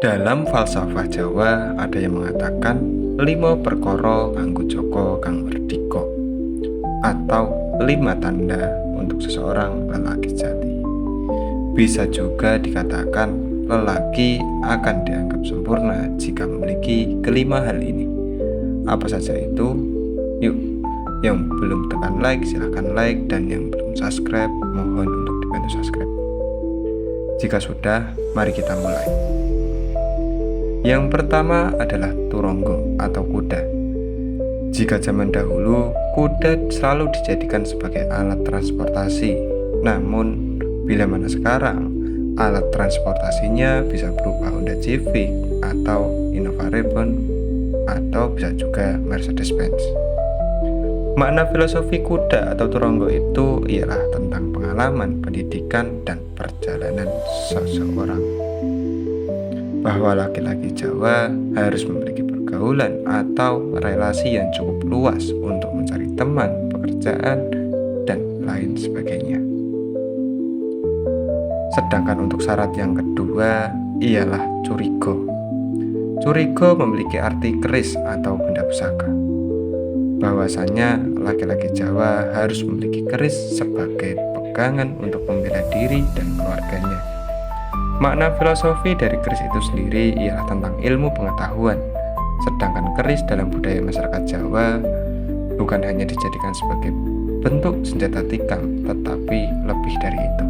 Dalam falsafah Jawa ada yang mengatakan lima perkara kanggo Joko kang merdika, atau 5 tanda untuk seseorang lelaki sejati. Bisa juga dikatakan lelaki akan dianggap sempurna jika memiliki kelima hal ini. Apa saja itu? Yuk, yang belum tekan like silahkan like, dan yang belum subscribe mohon untuk dibantu subscribe. Jika sudah, mari kita mulai. Yang pertama adalah turonggo atau kuda. Jika zaman dahulu, kuda selalu dijadikan sebagai alat transportasi. Namun, bila mana sekarang, alat transportasinya bisa berupa Honda Civic atau Innova Reborn, atau bisa juga Mercedes-Benz. Makna filosofi kuda atau turonggo itu ialah tentang pengalaman, pendidikan, dan perjalanan seseorang. Bahwa laki-laki Jawa harus memiliki pergaulan atau relasi yang cukup luas untuk mencari teman, pekerjaan, dan lain sebagainya. Sedangkan untuk syarat yang kedua ialah curigo. Curigo memiliki arti keris atau benda pusaka. Bahwasanya laki-laki Jawa harus memiliki keris sebagai pegangan untuk membela diri dan keluarganya. Makna filosofi dari keris itu sendiri ialah tentang ilmu pengetahuan. Sedangkan keris dalam budaya masyarakat Jawa bukan hanya dijadikan sebagai bentuk senjata tikam, tetapi lebih dari itu.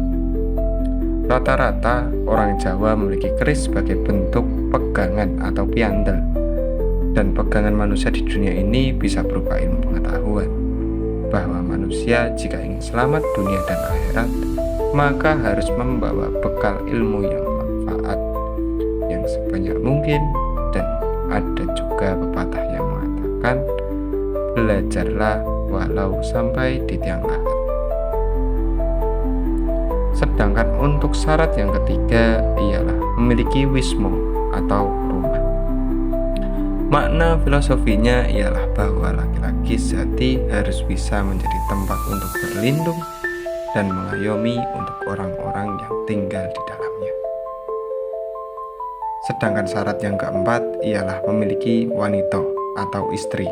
Rata-rata orang Jawa memiliki keris sebagai bentuk pegangan atau piandel. Dan pegangan manusia di dunia ini bisa berupa ilmu pengetahuan, bahwa manusia jika ingin selamat dunia dan akhirat, maka harus membawa bekal ilmu yang manfaat yang sebanyak mungkin. Dan ada juga pepatah yang mengatakan, belajarlah walau sampai di tiang lahat. Sedangkan untuk syarat yang ketiga ialah memiliki wismo atau rumah. Makna filosofinya ialah bahwa laki-laki sejati harus bisa menjadi tempat untuk berlindung dan mengayomi untuk orang-orang yang tinggal di dalamnya. Sedangkan syarat yang keempat ialah memiliki wanita atau istri.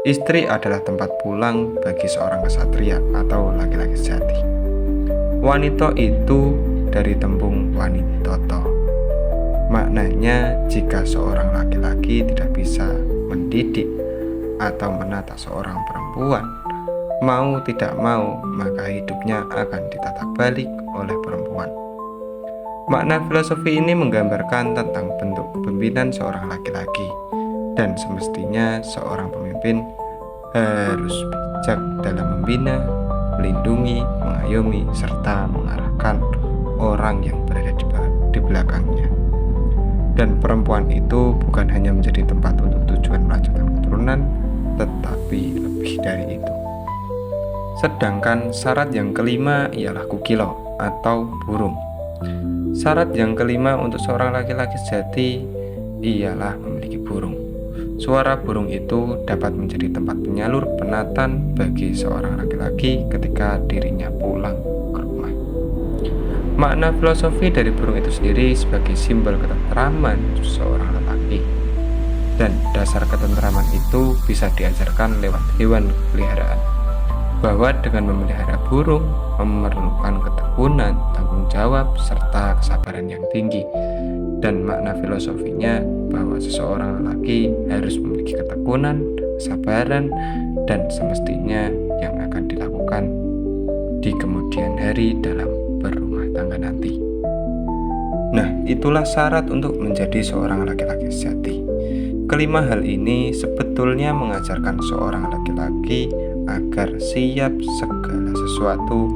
Istri adalah tempat pulang bagi seorang kesatria atau laki-laki sejati. Wanita itu dari tembung wanitoto. Maknanya, jika seorang laki-laki tidak bisa mendidik atau menata seorang perempuan, mau tidak mau, maka hidupnya akan ditata balik oleh perempuan. Makna filosofi ini menggambarkan tentang bentuk kepemimpinan seorang laki-laki, dan semestinya seorang pemimpin harus bijak dalam membina, melindungi, mengayomi, serta mengarahkan orang yang berada di belakangnya. Dan perempuan itu bukan hanya menjadi tempat untuk tujuan melanjutkan keturunan, tetapi lebih dari itu. Sedangkan syarat yang kelima ialah kukilo atau burung. Syarat yang kelima untuk seorang laki-laki sejati ialah memiliki burung. Suara burung itu dapat menjadi tempat penyalur penatan bagi seorang laki-laki ketika dirinya pulang ke rumah. Makna filosofi dari burung itu sendiri sebagai simbol ketentraman seorang lelaki. Dan dasar ketentraman itu bisa diajarkan lewat hewan peliharaan. Bahwa dengan memelihara burung memerlukan ketekunan, tanggung jawab, serta kesabaran yang tinggi. Dan makna filosofinya bahwa seseorang lelaki harus memiliki ketekunan, kesabaran, dan semestinya yang akan dilakukan di kemudian hari dalam berumah tangga nanti. Nah, itulah syarat untuk menjadi seorang laki-laki sejati. Kelima hal ini sebetulnya mengajarkan seorang laki-laki agar siap segala sesuatu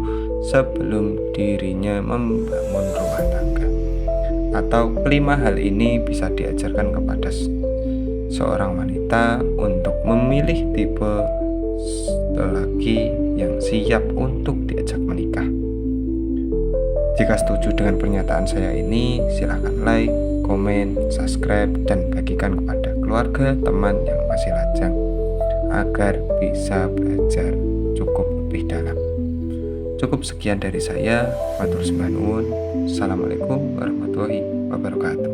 sebelum dirinya membangun rumah tangga. Atau kelima hal ini bisa diajarkan kepada seorang wanita untuk memilih tipe lelaki yang siap untuk diajak menikah. Jika setuju dengan pernyataan saya ini, silahkan like, komen, subscribe, dan bagikan kepada keluarga, teman yang masih lajang agar bisa belajar cukup lebih dalam. Cukup sekian dari saya. Matur sembah nuwun. Assalamualaikum warahmatullahi wabarakatuh.